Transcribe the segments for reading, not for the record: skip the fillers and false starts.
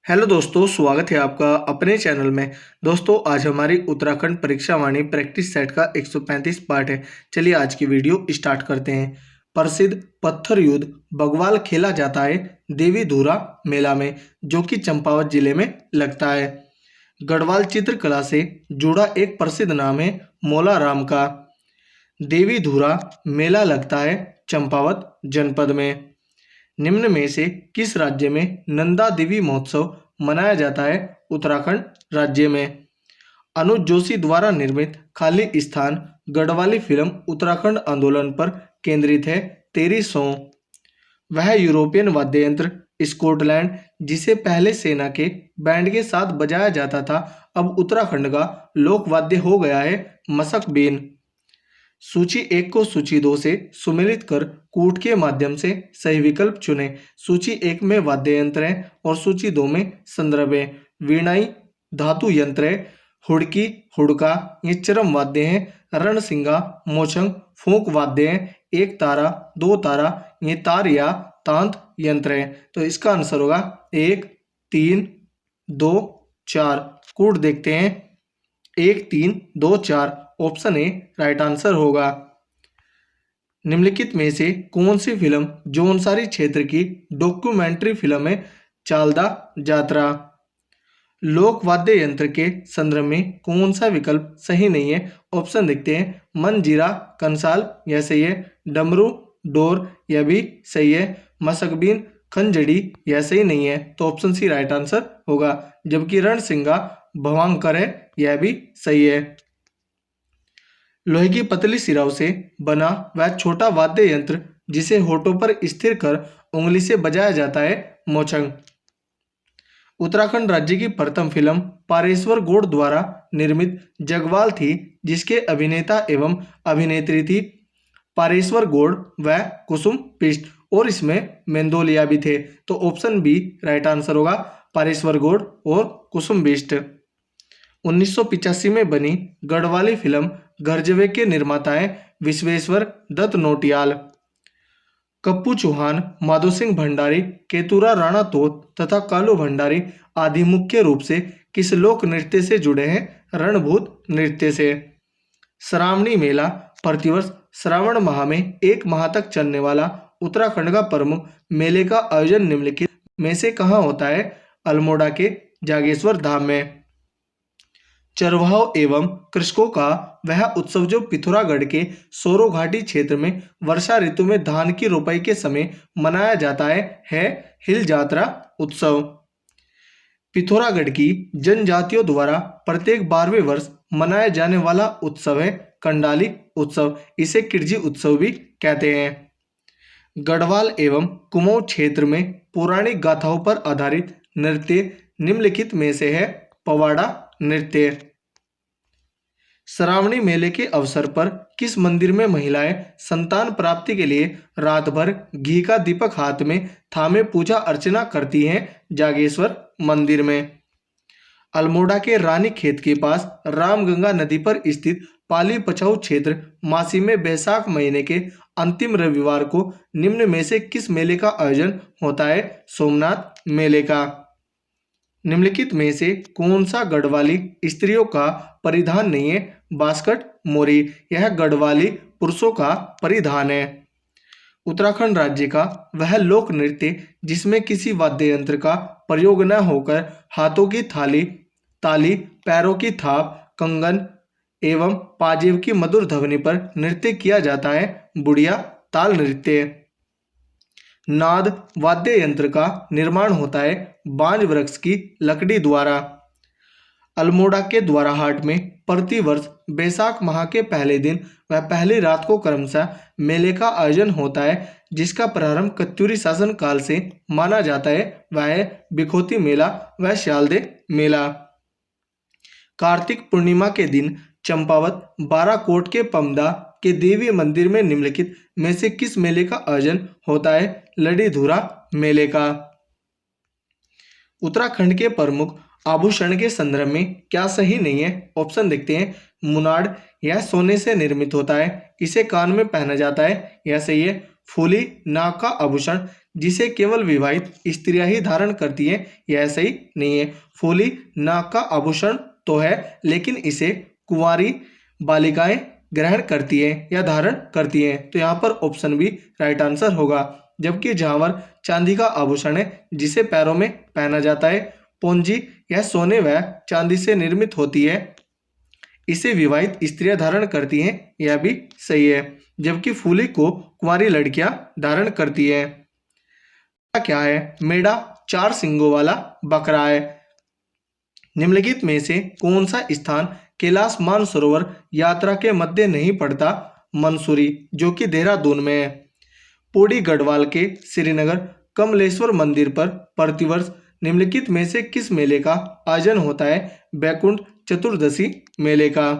Hello दोस्तों, स्वागत है आपका अपने चैनल में। दोस्तों, आज हमारी उत्तराखंड परीक्षा वाणी प्रैक्टिस सेट का 135 पार्ट है। चलिए आज की वीडियो स्टार्ट करते हैं। प्रसिद्ध पत्थर युद्ध बगवाल खेला जाता है देवी धुरा मेला में, जो कि चंपावत जिले में लगता है। गढ़वाल चित्रकला से जुड़ा एक प्रसिद्ध नाम है मौला राम का। देवी धुरा मेला लगता है चंपावत जनपद में। निम्न में से किस राज्य में नंदा देवी महोत्सव मनाया जाता है? उत्तराखंड राज्य में। अनुज जोशी द्वारा निर्मित खाली स्थान गढ़वाली फिल्म उत्तराखंड आंदोलन पर केंद्रित है। तेरी सौ। वह यूरोपियन वाद्य यंत्र स्कॉटलैंड, जिसे पहले सेना के बैंड के साथ बजाया जाता था, अब उत्तराखंड का लोक वाद्य हो गया है मसक बीन। सूची 1 को सूची 2 से सुमेलित कर कूट के माध्यम से सही विकल्प चुनें। सूची 1 में वाद्य यंत्र है और सूची 2 में संदर्भ है। वीणाई धातु यंत्र है। हुड़की हुड़का ये चरम वाद्य हैं। रणसिंगा मोचंग फूंक वाद्य हैं। एक तारा दो तारा ये तार या तांत यंत्र है। तो इसका आंसर होगा 1 3 2 4। कूट देखते हैं। 1 3 2 4 ऑप्शन ए राइट आंसर होगा। निम्नलिखित में से कौन सी फिल्म जौनसारी क्षेत्र की डॉक्यूमेंट्री फिल्म है? चालदा जात्रा। लोक वाद्य यंत्र के संदर्भ में कौन सा विकल्प सही नहीं है? ऑप्शन देखते हैं। मंजीरा कंसाल यह सही है। डमरू डोर यह भी सही है। मसकबीन खंजड़ी यह सही नहीं है, तो ऑप्शन सी राइट आंसर होगा। जबकि रणसिंगा भवांकर है यह भी सही है। लोहे की पतली सिराओं से बना वह छोटा वाद्य यंत्र जिसे होठों पर स्थिर कर उंगली से बजाया जाता है मोचंग। उत्तराखंड राज्य की प्रथम फिल्म पारेश्वर गौड़ द्वारा निर्मित जगवाल थी, जिसके अभिनेता एवं अभिनेत्री थी पारेश्वर गौड़ व कुसुम बिष्ट, और इसमें मेंदोलिया भी थे। तो ऑप्शन बी राइट आंसर होगा, पारेश्वर गौड़ और कुसुम बिष्ट। 1985 में बनी गढ़वाली फिल्म गरजवे के निर्माता हैं विश्वेश्वर दत्त नोटियाल। कप्पू चौहान, माधो सिंह भंडारी, केतुरा राणा तोत तथा कालू भंडारी आदि मुख्य रूप से किस लोक नृत्य से जुड़े हैं? रणभूत नृत्य से। श्रावणी मेला प्रतिवर्ष श्रावण माह में 1 माह तक चलने वाला उत्तराखंड का प्रमुख मेले का आयोजन निम्नलिखित में से कहाँ होता है? अल्मोड़ा के जागेश्वर धाम में। चरवाहों एवं कृषकों का वह उत्सव जो पिथौरागढ़ के सोरो घाटी क्षेत्र में वर्षा ऋतु में धान की रोपाई के समय मनाया जाता है हिल जात्रा उत्सव। पिथौरागढ़ की जनजातियों द्वारा प्रत्येक 12वें वर्ष मनाया जाने वाला उत्सव है कंडाली उत्सव। इसे किरजी उत्सव भी कहते हैं। गढ़वाल एवं कुमाऊं क्षेत्र में पौराणिक गाथाओं पर आधारित नृत्य निम्नलिखित में से है पवाड़ा नृत्य। श्रावणी मेले के अवसर पर किस मंदिर में महिलाएं संतान प्राप्ति के लिए रात भर घी का दीपक हाथ में थामे पूजा अर्चना करती हैं? जागेश्वर मंदिर में। अल्मोड़ा के रानी खेत के पास रामगंगा नदी पर स्थित पाली पछाऊ क्षेत्र मासी में बैसाख महीने के अंतिम रविवार को निम्न में से किस मेले का आयोजन होता है? सोमनाथ मेले का। निम्नलिखित में से कौन सा गढ़वाली स्त्रियों का परिधान नहीं है? बास्कट मोरी यह गढ़वाली पुरुषों का परिधान है। उत्तराखंड राज्य का वह लोक नृत्य जिसमें किसी वाद्य यंत्र का प्रयोग न होकर हाथों की थाली ताली पैरों की थाप कंगन एवं पाजेब की मधुर ध्वनि पर नृत्य किया जाता है बुढ़िया ताल नृत्य। नाद वाद्य यंत्र का निर्माण होता है बांज वृक्ष की लकड़ी द्वारा। अल्मोड़ा के द्वाराहाट में प्रतिवर्ष बैसाख माह के पहले दिन व पहली रात को क्रमशः मेले का आयोजन होता है, जिसका प्रारंभ कत्यूरी शासन काल से माना जाता है। वह है बिखोती मेला व श्यालदे मेला। कार्तिक पूर्णिमा के दिन चंपावत बाराकोट के पमदा के देवी मंदिर में निम्नलिखित में से किस मेले का आयोजन होता है? लड़ी धुरा मेले का। उत्तराखंड के प्रमुख आभूषण के संदर्भ में क्या सही नहीं है? ऑप्शन देखते हैं। मुनाड़ यह सोने से निर्मित होता है, इसे कान में पहना जाता है, यह सही है। फूली नाक का आभूषण जिसे केवल विवाहित स्त्रियां ही धारण करती हैं, यह सही नहीं है। फूली नाक का आभूषण तो है, लेकिन इसे कुंवारी बालिकाएं ग्रहण करती हैं या धारण करती हैं, तो यहाँ पर ऑप्शन बी राइट आंसर होगा। जबकि झांवर चांदी का आभूषण है जिसे पैरों में पहना जाता है। पोंजी यह सोने व चांदी से निर्मित होती है, इसे विवाहित स्त्रियां धारण करती हैं, यह भी सही है। जबकि फूली को कुंवारी लड़कियां धारण करती हैं। क्या है? मेढ़ा चार सिंगों वाला बकरा है। निम्नलिखित में से कौन सा स्थान कैलाश मानसरोवर यात्रा के मध्य नहीं पड़ता? मंसूरी, जो कि देहरादून में है। पौड़ी गढ़वाल के श्रीनगर कमलेश्वर मंदिर पर प्रतिवर्ष निम्नलिखित में से किस मेले का आयोजन होता है? बैकुंठ चतुर्दशी मेले का।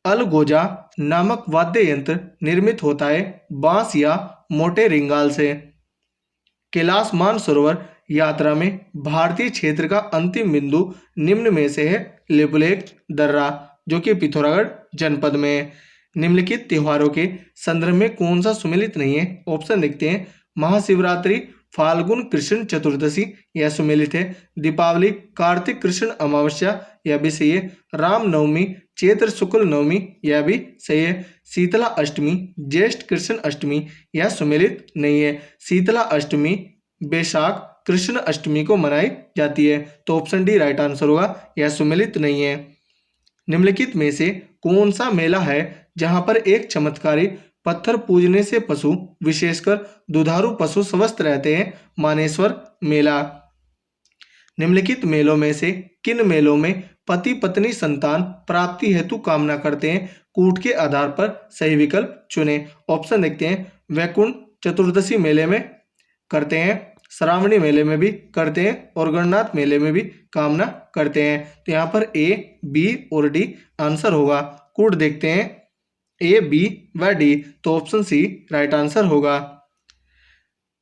अलगोजा नामक वाद्य यंत्र निर्मित होता है बांस या मोटे रिंगाल से। कैलाश मानसरोवर यात्रा में भारतीय क्षेत्र का अंतिम बिंदु निम्न में से है लिपुलेख दर्रा, जो कि पिथौरागढ़ जनपद में है। निम्नलिखित त्योहारों के संदर्भ में कौन सा सुमेलित नहीं है? ऑप्शन देखते हैं। महाशिवरात्रि, फाल्गुन कृष्ण चतुर्दशी, यह सुमेलित है। दीपावली, कार्तिक कृष्ण अमावस्या, यह भी सही है। रामनवमी, चैत्र शुक्ल नवमी, यह भी सही है। शीतला अष्टमी, ज्येष्ठ कृष्ण अष्टमी, यह सुमेलित नहीं है। शीतला अष्टमी बैसाख कृष्ण अष्टमी को मनाई जाती है, तो ऑप्शन डी राइट आंसर होगा, यह सुमेलित नहीं है। निम्नलिखित में से कौन सा मेला है जहां पर एक चमत्कारी पत्थर पूजने से पशु, विशेषकर दुधारू पशु स्वस्थ रहते हैं? मानेश्वर मेला। निम्नलिखित मेलों में से किन मेलों में पति पत्नी संतान प्राप्ति हेतु कामना करते हैं? कूट के आधार पर सही विकल्प चुने। ऑप्शन देखते हैं। वैकुंठ चतुर्दशी मेले में करते हैं, श्रावणी मेले में भी करते हैं और गणनाथ मेले में भी कामना करते हैं, तो यहाँ पर ए, बी और डी आंसर होगा। कूट देखते हैं ए, बी व डी, तो ऑप्शन सी राइट आंसर होगा।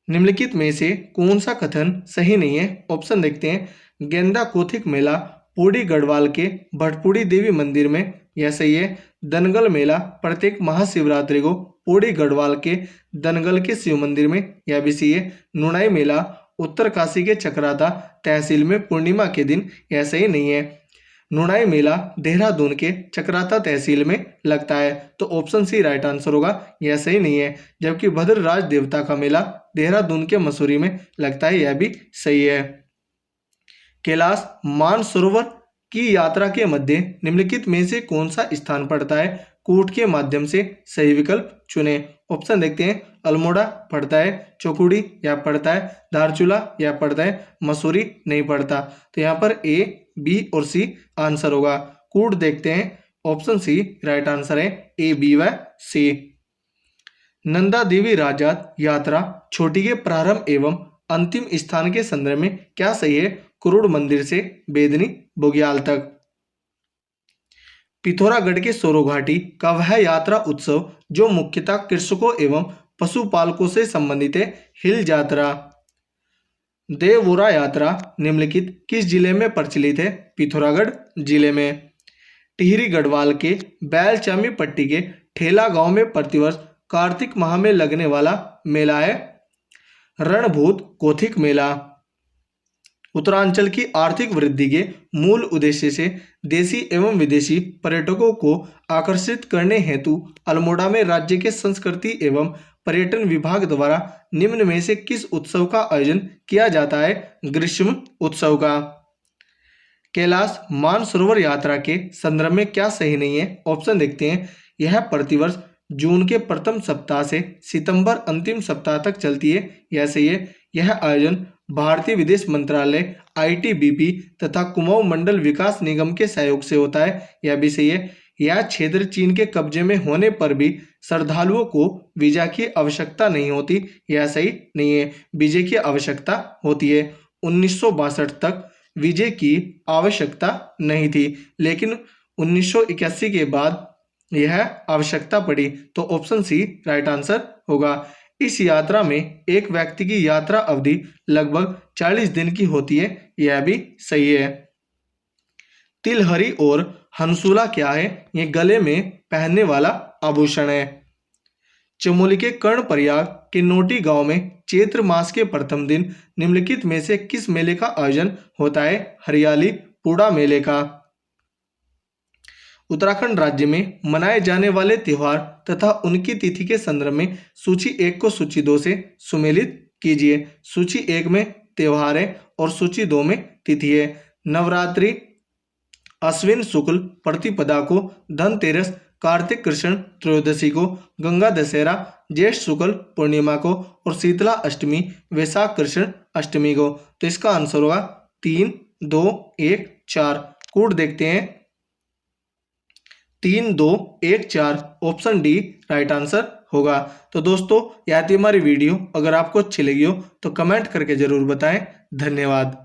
निम्नलिखित में से कौन सा कथन सही नहीं है? ऑप्शन देखते हैं। गेंदा कौथिक मेला पौड़ी गढ़वाल के भटपुड़ी देवी मंदिर में, यह सही है। दनगल मेला प्रत्येक महाशिवरात्रि को पौड़ी गढ़वाल के दनगल के शिव मंदिर में, यह भी सही है। नुनाई मेला उत्तरकाशी के चक्राता तहसील में पूर्णिमा के दिन, यह सही नहीं है। नुनाई मेला देहरादून के चक्राता तहसील में लगता है, तो ऑप्शन सी राइट आंसर होगा, यह सही नहीं है। जबकि भद्रराज देवता का मेला देहरादून के मसूरी में लगता है, यह भी सही है। कैलाश मानसरोवर की यात्रा के मध्य निम्नलिखित में से कौन सा स्थान पड़ता है? कूट के माध्यम से सही विकल्प चुने। ऑप्शन देखते हैं। अल्मोड़ा पड़ता है, चौकुड़ी या पड़ता है, धारचूला या पड़ता है, मसूरी नहीं पड़ता, तो यहाँ पर ए, बी और सी आंसर होगा। कूट देखते हैं। ऑप्शन सी राइट आंसर है, ए, बी व सी। नंदा देवी राजात यात्रा छोटी के प्रारंभ एवं अंतिम स्थान के संदर्भ में क्या सही है? कुरुड़ मंदिर से बेदनी बुग्याल तक। पिथौरागढ़ के सोरो घाटी का वह यात्रा उत्सव जो मुख्यतः कृषकों एवं पशुपालकों से संबंधित है, हिल यात्रा। देवोरा यात्रा निम्नलिखित किस जिले में प्रचलित है? पिथौरागढ़ जिले में। टिहरी गढ़वाल के बैलचामी पट्टी के ठेला गांव में प्रतिवर्ष कार्तिक माह में लगने वाला मेला है रणभूत कौथिक मेला। उत्तरांचल की आर्थिक वृद्धि के मूल उद्देश्य से देशी एवं विदेशी पर्यटकों को आकर्षित करने हेतु अल्मोड़ा में राज्य के संस्कृति एवं पर्यटन विभाग द्वारा निम्न में से किस उत्सव का आयोजन किया जाता है? ग्रीष्म उत्सव का। कैलाश मानसरोवर यात्रा के संदर्भ में क्या सही नहीं है? ऑप्शन देखते हैं। यह प्रतिवर्ष जून के प्रथम सप्ताह से सितंबर अंतिम सप्ताह तक चलती है, यह सही है। यह आयोजन भारतीय विदेश मंत्रालय, आईटीबीपी तथा कुमाऊं मंडल विकास निगम के सहयोग से होता है, यह भी सही है। यह क्षेत्र चीन के कब्जे में होने पर भी श्रद्धालुओं को वीजा की आवश्यकता नहीं होती, यह सही नहीं है। वीजे की आवश्यकता होती है। 1962 तक वीजे की आवश्यकता नहीं थी, लेकिन 1981 के बाद यह आवश्यकता पड़ी, तो ऑप्शन सी राइट आंसर होगा। इस यात्रा में एक व्यक्ति की यात्रा अवधि लगभग 40 दिन की होती है, यह भी सही है। तिलहरी और हंसुला क्या है? ये गले में पहनने वाला आभूषण है। चमोली के कर्णप्रयाग के नोटी गांव में चैत्र मास के प्रथम दिन निम्नलिखित में से किस मेले का आयोजन होता है? हरियाली पूड़ा मेले का। उत्तराखंड राज्य में मनाए जाने वाले त्योहार तथा उनकी तिथि के संदर्भ में सूची 1 को सूची 2 से सुमेलित कीजिए। सूची 1 में त्योहार है और सूची 2 में तिथि है। नवरात्रि अश्विन शुक्ल प्रतिपदा को, धनतेरस कार्तिक कृष्ण त्रयोदशी को, गंगा दशहरा ज्येष्ठ शुक्ल पूर्णिमा को और शीतला अष्टमी वैशाख कृष्ण अष्टमी को। तो इसका आंसर होगा 3, 2, 1, 4। कोड देखते हैं 3, 2, 1, 4 ऑप्शन डी राइट आंसर होगा। तो दोस्तों यह थी हमारी वीडियो। अगर आपको अच्छी लगी हो तो कमेंट करके जरूर बताएं। धन्यवाद।